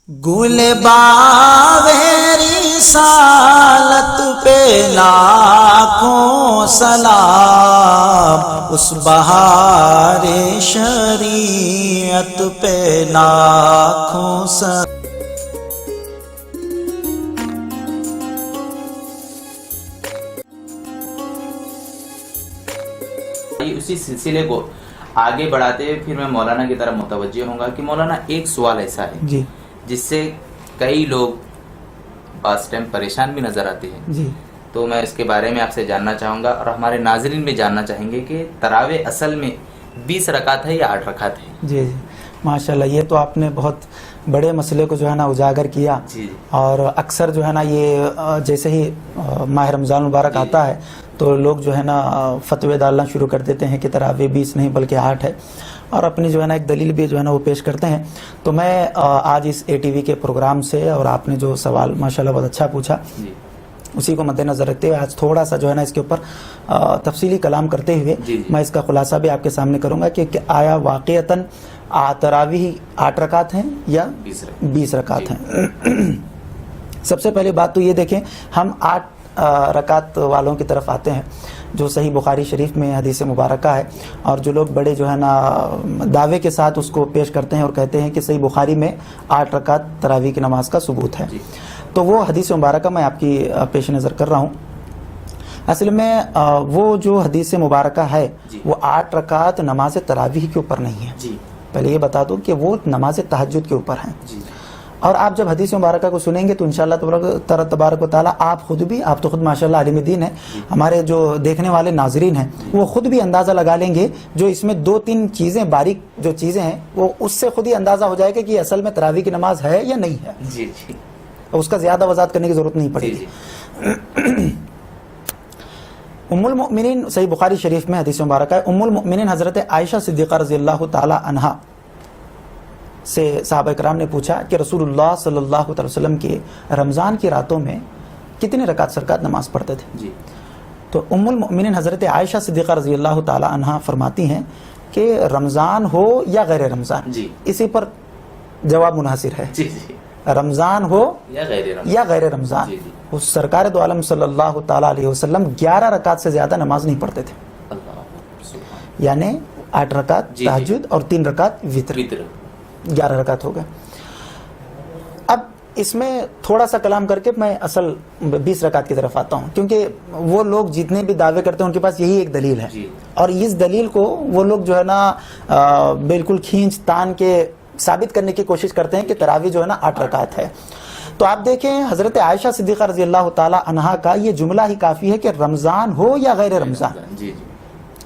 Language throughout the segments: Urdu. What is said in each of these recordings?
گل باویری رسالت پہ لاکھوں سلام، اس بہار شریعت پہ لاکھوں سلام۔ اسی سلسلے کو آگے بڑھاتے ہوئے پھر میں مولانا کی طرف متوجہ ہوں گا کہ مولانا ایک سوال ایسا ہے جی جس سے کئی لوگ بعض ٹائم پریشان بھی نظر آتے ہیں، جی تو میں اس کے بارے میں آپ سے جاننا چاہوں گا اور ہمارے ناظرین بھی جاننا چاہیں گے کہ تراویح اصل میں 20 رکعت ہے یا 8 رکعت ہے؟ جی جی ماشاءاللہ، یہ تو آپ نے بہت بڑے مسئلے کو جو ہے نا اجاگر کیا۔ جی اور اکثر جو ہے نا یہ جیسے ہی ماہ رمضان مبارک آتا ہے تو لوگ جو ہے نا فتوے ڈالنا شروع کر دیتے ہیں کہ تراویح 20 نہیں بلکہ 8 ہے، اور اپنی جو ہے نا ایک دلیل بھی جو ہے نا وہ پیش کرتے ہیں۔ تو میں آج اس اے ٹی وی کے پروگرام سے، اور آپ نے جو سوال ماشاءاللہ بہت اچھا پوچھا، جی اسی کو مد نظر رکھتے ہوئے آج تھوڑا سا جو ہے نا اس کے اوپر تفصیلی کلام کرتے ہوئے جی میں اس کا خلاصہ بھی آپ کے سامنے کروں گا کہ آیا واقعتاً تراویح 8 رکعت ہیں یا 20 رکعت ہیں۔ سب سے پہلی بات تو یہ دیکھیں، ہم 8 رکعت والوں کی طرف آتے ہیں جو صحیح بخاری شریف میں حدیث مبارکہ ہے، اور جو لوگ بڑے جو ہے نا دعوے کے ساتھ اس کو پیش کرتے ہیں اور کہتے ہیں کہ صحیح بخاری میں 8 رکعت تراویح کی نماز کا ثبوت ہے، تو وہ حدیث مبارکہ میں آپ کی پیش نظر کر رہا ہوں۔ اصل میں وہ جو حدیث مبارکہ ہے وہ 8 رکعت نماز تراویح کے اوپر نہیں ہے، پہلے یہ بتا دوں کہ وہ نماز تہجد کے اوپر ہیں۔ اور آپ جب حدیث مبارکہ کو سنیں گے تو انشاءاللہ تبارک و تعالیٰ آپ تو خود ماشاءاللہ عالم دین ہیں، ہمارے جو دیکھنے والے ناظرین ہیں وہ خود بھی اندازہ لگا لیں گے، جو اس میں 2-3 چیزیں باریک جو چیزیں ہیں وہ اس سے خود ہی اندازہ ہو جائے گا کہ اصل میں تراویح کی نماز ہے یا نہیں ہے، اس کا زیادہ وضاحت کرنے کی ضرورت نہیں پڑے گی۔ ام المؤمنین، صحیح بخاری شریف میں حدیث مبارکہ ہے، ام المؤمنین حضرت عائشہ صدیقہ رضی اللہ تعالی عنہا سے صحابہ کرام نے پوچھا کہ رسول اللہ صلی اللہ علیہ وسلم کے رمضان کی راتوں میں کتنے رکعت سرکات نماز پڑھتے تھے؟ تو ام المؤمنین حضرت عائشہ صدیقہ رضی اللہ تعالی عنہا فرماتی ہیں کہ رمضان ہو یا غیر رمضان، اسی پر جواب منحصر ہے، رمضان ہو یا غیر رمضان، اس سرکار دو عالم صلی اللہ تعالی علیہ وسلم 11 رکعت سے زیادہ نماز نہیں پڑھتے تھے، یعنی 8 رکعت تہجد اور 3 رکعت وتر، 11 رکعت ہو گئے۔ اب اس میں تھوڑا سا کلام کر کے میں اصل 20 رکعت کی طرف آتا ہوں، کیونکہ وہ لوگ جتنے بھی دعوے کرتے ہیں ان کے پاس یہی ایک دلیل ہے، اور اس دلیل کو وہ لوگ جو ہے نا بالکل کھینچ تان کے ثابت کرنے کی کوشش کرتے ہیں کہ تراویح جو ہے نا 8 رکعت ہے۔ تو آپ دیکھیں حضرت عائشہ صدیقہ رضی اللہ تعالی عنہا کا یہ جملہ ہی کافی ہے کہ رمضان ہو یا غیر رمضان۔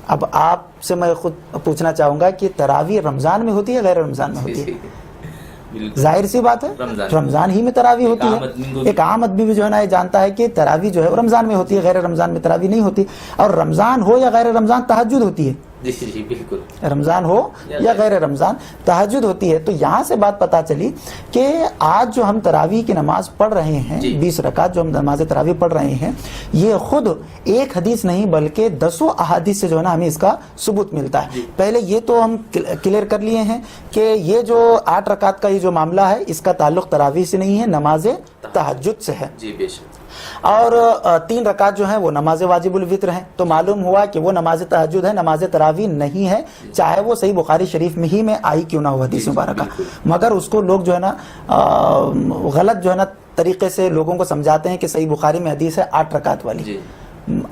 اب آپ سے میں خود پوچھنا چاہوں گا کہ تراویح رمضان میں ہوتی ہے غیر رمضان میں ہوتی ہے؟ ظاہر سی بات ہے رمضان ہی میں تراویح ہوتی ہے۔ ایک عام آدمی بھی جو ہے نا یہ جانتا ہے کہ تراویح جو ہے رمضان میں ہوتی ہے، غیر رمضان میں تراویح نہیں ہوتی، اور رمضان ہو یا غیر رمضان تہجد ہوتی ہے، رمضان ہو یا غیر رمضان تہجد ہوتی ہے۔ تو یہاں سے بات پتہ چلی کہ آج جو ہم تراویح کی نماز پڑھ رہے ہیں، 20 رکعت جو ہم نماز تراویح پڑھ رہے ہیں، یہ خود ایک حدیث نہیں بلکہ 10 احادیث سے جو ہے نا ہمیں اس کا ثبوت ملتا ہے۔ پہلے یہ تو ہم کلیئر کر لیے ہیں کہ یہ جو 8 رکعت کا یہ جو معاملہ ہے اس کا تعلق تراویح سے نہیں ہے، نماز تہجد سے ہے، اور 3 رکعت جو ہیں وہ نماز واجب الوتر ہیں۔ تو معلوم ہوا کہ وہ نماز تہجد ہے، نماز تراویح نہیں ہے، چاہے وہ صحیح بخاری شریف میں ہی میں آئی کیوں نہ ہو حدیث مبارکہ، مگر اس کو لوگ جو ہے نا غلط جو ہے نا طریقے سے لوگوں کو سمجھاتے ہیں کہ صحیح بخاری میں حدیث ہے 8 رکعت والی۔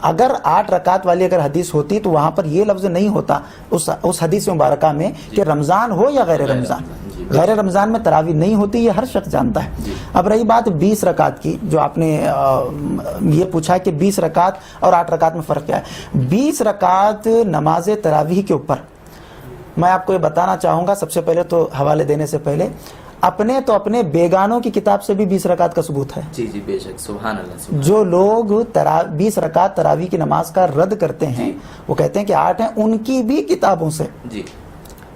اگر 8 رکعت والی اگر حدیث ہوتی تو وہاں پر یہ لفظ نہیں ہوتا اس حدیث مبارکہ میں کہ رمضان ہو یا غیر رمضان۔ غیر رمضان میں تراویح نہیں ہوتی، یہ ہر شخص جانتا ہے۔ اب رہی بات 20 رکعت کی، جو آپ نے یہ پوچھا کہ 20 رکعت اور 8 رکعت میں فرق کیا ہے۔ 20 رکعت نماز تراویح کے اوپر میں آپ کو یہ بتانا چاہوں گا، سب سے پہلے تو حوالے دینے سے پہلے اپنے بیگانوں کی کتاب سے بھی 20 رکعت کا ثبوت ہے۔ بے شک، سبحان اللہ۔ جو لوگ 20 رکعت تراویح کی نماز کا رد کرتے ہیں، وہ کہتے ہیں کہ 8 ہیں، ان کی بھی کتابوں سے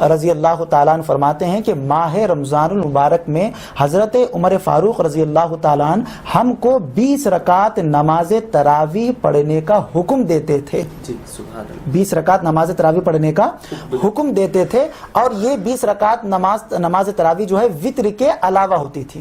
رضی اللہ تعالیٰ عنہ فرماتے ہیں کہ ماہ رمضان المبارک میں حضرت عمر فاروق رضی اللہ تعالیٰ عنہ ہم کو 20 رکعت نماز تراویح پڑھنے کا حکم دیتے تھے. 20 رکعت نماز تراویح پڑھنے کا حکم دیتے تھے, اور یہ 20 رکعت نماز تراویح جو ہے وتر کے علاوہ ہوتی تھی.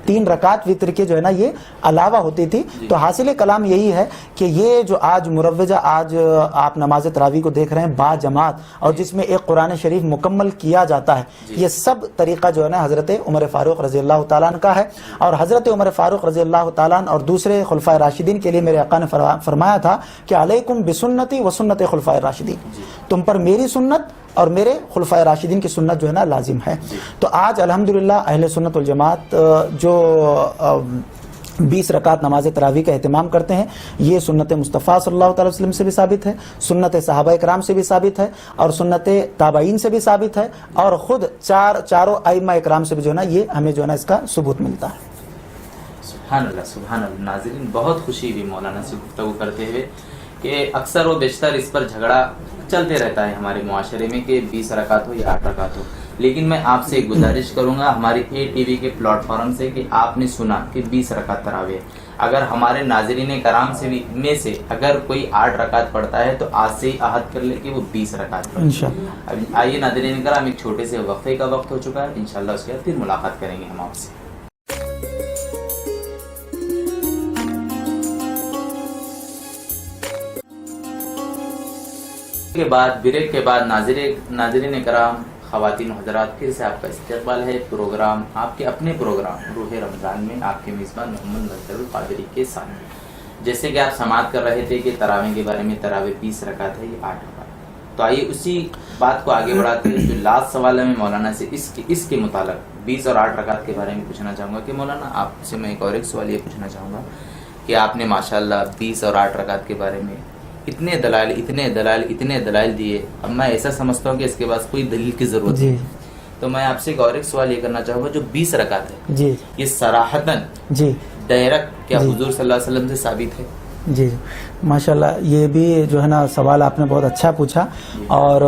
3 رکعت وتر کے جو ہے نا یہ علاوہ ہوتی تھی. تو حاصل کلام یہی ہے کہ یہ جو آج مروجہ آج آپ نماز تراویح کو دیکھ رہے ہیں با جماعت, اور جس میں ایک قرآن شریف مکمل کیا جاتا ہے, یہ سب طریقہ جو ہے نا حضرت عمر فاروق رضی اللہ تعالیٰ عنہ کا ہے. اور حضرت عمر فاروق رضی اللہ تعالیٰ عنہ اور دوسرے خلفائے راشدین کے لیے میرے آقا نے فرمایا تھا کہ علیکم بسنتی و سنت خلفائے راشدین, تم پر میری سنت اور میرے خلفائے راشدین کی سنت جو ہے نا لازم ہے. تو آج الحمدللہ اہل سنت والجماعت جو 20 رکعت نماز تراویح کا اہتمام کرتے ہیں, یہ سنت مصطفیٰ صلی اللہ تعالی وسلم سے بھی ثابت ہے, سنت صحابہ کرام سے بھی ثابت ہے, اور سنت تابعین سے بھی ثابت ہے, اور خود چاروں ائمہ اکرام سے بھی جو ہے نا یہ ہمیں جو ہے نا اس کا ثبوت ملتا ہے. سبحان اللہ سبحان اللہ. ناظرین, بہت خوشی ہوئی مولانا سے گفتگو کرتے ہوئے کہ اکثر و بیشتر اس پر جھگڑا چلتے رہتا ہے ہمارے معاشرے میں کہ 20 رکعت ہو یا 8 رکعت ہو. لیکن میں آپ سے ایک گزارش کروں گا ہماری اے ٹی وی کے پلیٹ فارم سے کہ آپ نے سنا کہ 20 رکعت تراویح, اگر ہمارے ناظرین کرام سے بھی میں سے اگر کوئی 8 رکعت پڑھتا ہے تو آج سے ہی عہد کر لے کہ وہ 20 رکعت پڑھے انشاءاللہ. اب آئیے ناظرین کرام, ایک چھوٹے سے وقفے کا وقت ہو چکا ہے, انشاءاللہ اس کے بعد پھر ملاقات کریں گے ہم آپ سے. کے بعد بریک کے بعد ناظرین کرام, خواتین و حضرات, پھر سے آپ کا استقبال ہے پروگرام, آپ کے اپنے پروگرام روح رمضان میں آپ کے میزبان محمد مظہر القادری کے ساتھ. جیسے کہ آپ سماعت کر رہے تھے کہ تراویح کے بارے میں, تراویح 20 رکعت ہے یا 8 رکعت. تو آئیے اسی بات کو آگے بڑھاتے ہیں. جو لاسٹ سوال ہے میں مولانا سے اس کے متعلق 20 اور 8 رکعت کے بارے میں پوچھنا چاہوں گا کہ مولانا آپ سے میں ایک سوال یہ پوچھنا چاہوں گا کہ آپ نے ماشاءاللہ 20 اور 8 رکعت کے بارے میں اتنے دلائل دیے. اب میں ایسا سمجھتا ہوں کہ اس کے پاس کوئی دلیل کی ضرورت نہیں. تو میں آپ سے ایک اور ایک سوال یہ کرنا چاہوں گا, جو 20 رکعت ہے یہ صراحتاً ڈائریکٹ کیا حضور صلی اللہ علیہ وسلم سے ثابت ہے؟ جی ماشاءاللہ, یہ بھی جو ہے نا سوال آپ نے بہت اچھا پوچھا, اور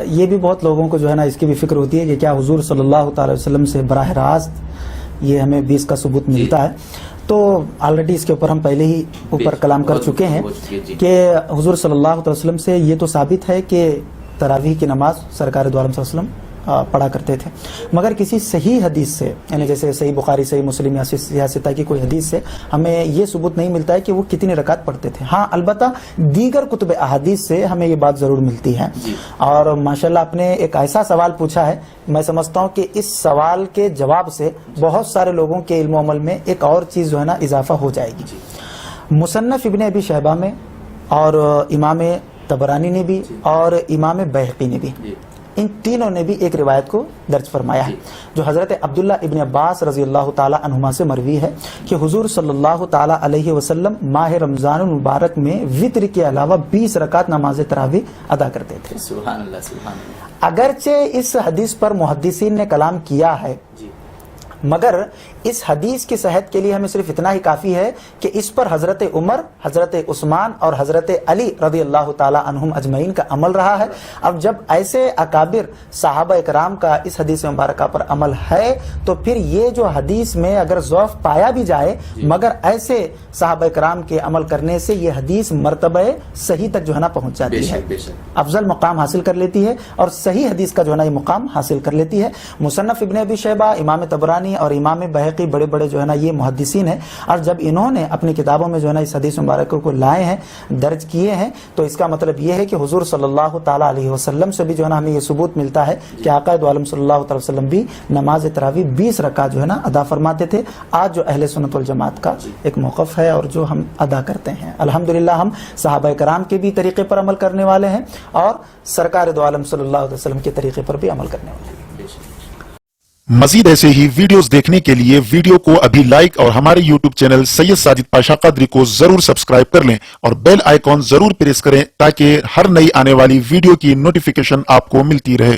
یہ بھی بہت لوگوں کو جو ہے نا اس کی بھی فکر ہوتی ہے کہ کیا حضور صلی اللہ تعالی وسلم سے براہ راست یہ ہمیں 20 کا ثبوت ملتا ہے. تو آلریڈی اس کے اوپر ہم پہلے ہی کلام کر چکے ہیں کہ حضور صلی اللہ علیہ وسلم سے یہ تو ثابت ہے کہ تراویح کی نماز سرکار دو عالم صلی اللہ علیہ وسلم پڑھا کرتے تھے, مگر کسی صحیح حدیث سے, یعنی جیسے صحیح بخاری, صحیح مسلم یا سیاستہ کی کوئی حدیث سے ہمیں یہ ثبوت نہیں ملتا ہے کہ وہ کتنی رکعت پڑھتے تھے. ہاں البتہ دیگر کتب احادیث سے ہمیں یہ بات ضرور ملتی ہے. اور ماشاءاللہ آپ نے ایک ایسا سوال پوچھا ہے, میں سمجھتا ہوں کہ اس سوال کے جواب سے بہت سارے لوگوں کے علم و عمل میں ایک اور چیز جو ہے نا اضافہ ہو جائے گی. مصنف ابن ابی شیبہ میں اور امام طبرانی نے بھی اور امام بیہقی نے بھی, ان تینوں نے بھی ایک روایت کو درج فرمایا ہے جو حضرت عبداللہ ابن عباس رضی اللہ تعالی عنہما سے مروی ہے کہ حضور صلی اللہ تعالی علیہ وسلم ماہ رمضان المبارک میں وتر کے علاوہ 20 رکعت نماز تراویح ادا کرتے تھے. سبحان اللہ سبحان اللہ. اگرچہ اس حدیث پر محدثین نے کلام کیا ہے, مگر اس حدیث کی صحت کے لیے ہمیں صرف اتنا ہی کافی ہے کہ اس پر حضرت عمر, حضرت عثمان اور حضرت علی رضی اللہ تعالی عنہم اجمعین کا عمل رہا ہے. اب جب ایسے اکابر صحابہ اکرام کا اس حدیث مبارکہ پر عمل ہے تو پھر یہ جو حدیث میں اگر ضعف پایا بھی جائے مگر ایسے صحابہ اکرام کے عمل کرنے سے یہ حدیث مرتبہ صحیح تک جو ہے نا پہنچ جاتی ہے, افضل مقام حاصل کر لیتی ہے اور صحیح حدیث کا جو ہے نا یہ مقام حاصل کر لیتی ہے. مصنف ابن ابی شیبہ, امام طبرانی اور امام بیہقی بڑے بڑے جو ہے نا یہ محدثین ہیں, اور جب انہوں نے اپنی کتابوں میں جو ہے نا اس حدیث مبارکہ کو لائے ہیں, درج کیے ہیں, تو اس کا مطلب یہ ہے کہ حضور صلی اللہ تعالی علیہ وسلم سے بھی جو ہے نا ہمیں یہ ثبوت ملتا ہے کہ آقا دو عالم صلی اللہ تعالی وسلم بھی نماز تراویح 20 رکعت جو ہے نا ادا فرماتے تھے. آج جو اہل سنت والجماعت کا ایک موقف ہے اور جو ہم ادا کرتے ہیں, الحمدللہ ہم صحابہ کرام کے بھی طریقے پر عمل کرنے والے ہیں اور سرکار دو عالم صلی اللہ علیہ وسلم کے طریقے پر بھی عمل کرنے والے ہیں. مزید ایسے ہی ویڈیوز دیکھنے کے لیے ویڈیو کو ابھی لائک اور ہمارے یوٹیوب چینل سید ساجد پاشا قادری کو ضرور سبسکرائب کر لیں اور بیل آئیکن ضرور پریس کریں تاکہ ہر نئی آنے والی ویڈیو کی نوٹیفیکیشن آپ کو ملتی رہے.